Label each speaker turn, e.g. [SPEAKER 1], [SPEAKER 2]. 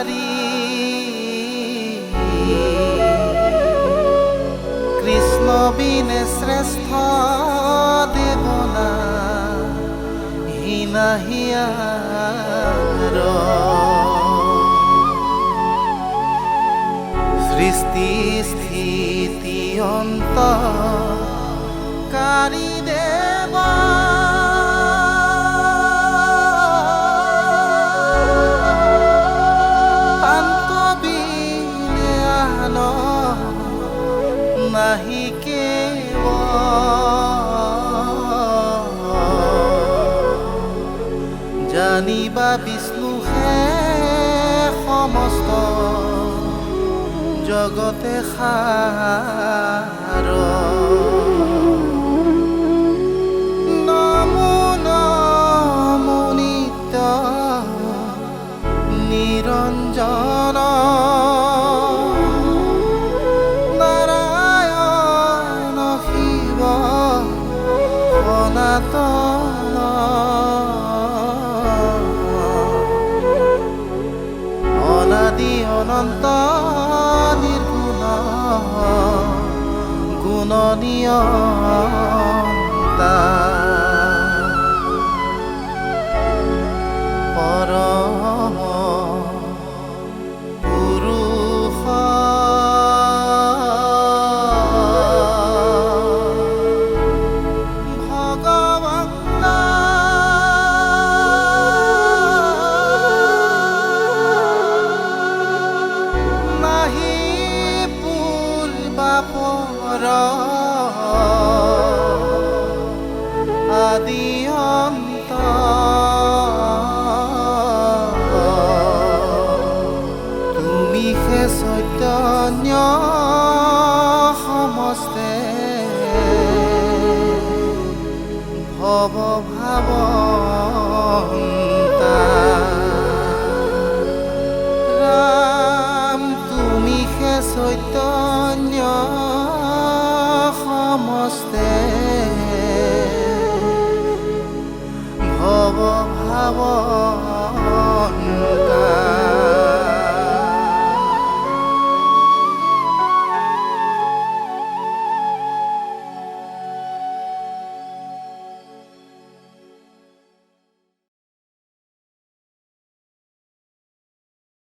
[SPEAKER 1] নাৰী কৃষ্ণ বিনে শ্ৰেষ্ঠ দেৱনা হীনা হিয়াৰ সৃষ্টি স্থিতি অন্ত কাৰী দেৱা নাহি জানিবা বিষ্ণু হে সমস্ত জগতে সাৰ নমো নমো নিত্য নিৰঞ্জন অনাদি অনন্ত নিৰ্গুণ গুণনিয়ন্তা পৰম পুৰুষ আদি অন্ত তুমি হে চৈতন্য সমস্তে ভৱ ভাৱন্তা ৰাম তুমি হে চৈতন্য সমস্তে ভৱ ভাৱ